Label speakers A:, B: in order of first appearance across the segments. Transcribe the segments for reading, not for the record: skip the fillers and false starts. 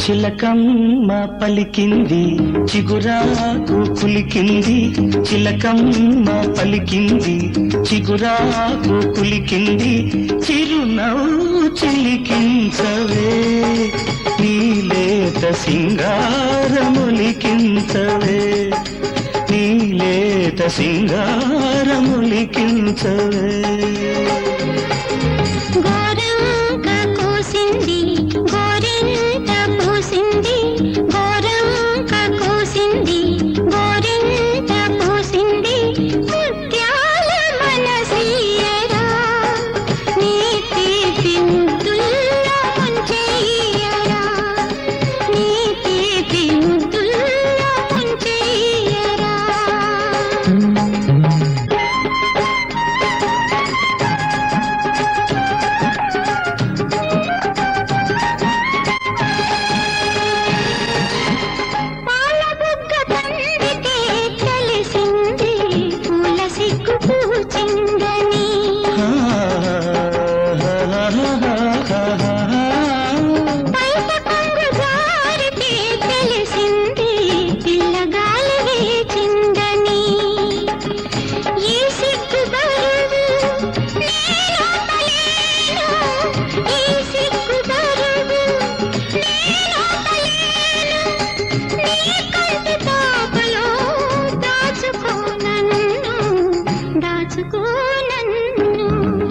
A: చిలకమ్మ పలికింది చిగురాకు కులికింది, చిలకమ్మ పలికింది చిగురాకు కులికింది, చిరునవ్వు చిలికించవే నీలేత సింగారములికించవే, నీలేత సింగారములికించవే.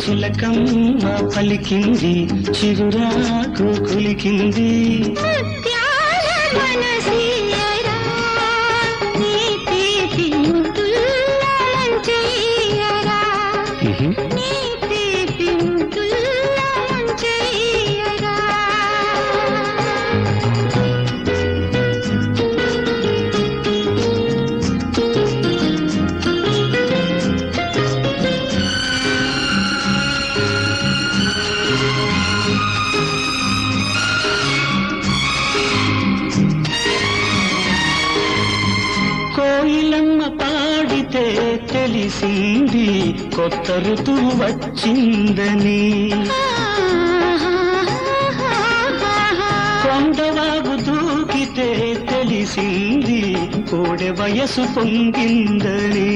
A: చిలకమ్మ పలికింది చిగురాకు కులికింది, కోయిలమ్మ పాడితే తెలిసింది కొత్త ఋతువు వచ్చిందని, కొండవాగు దూకితే తెలిసింది కోడె వయసు పొంగిందని,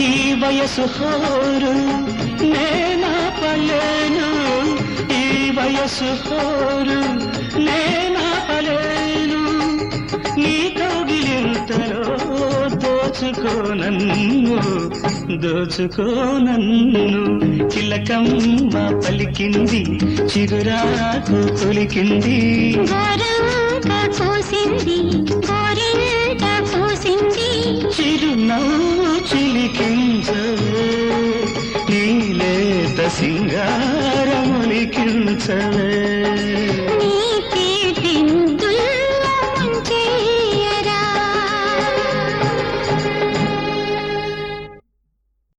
A: ఈ వయసు హోరు నేనాపలేను, ఈ వయసు హోరు నేనాపలేను, నీ కౌగిలింతలో దోచుకో నన్ను, దోచుకో నన్ను. చిలకమ్మ పలికింది చిగురాకు కులికింది, చిరునవ్వు చిలికించవే నీలేత సింగారములికించవే.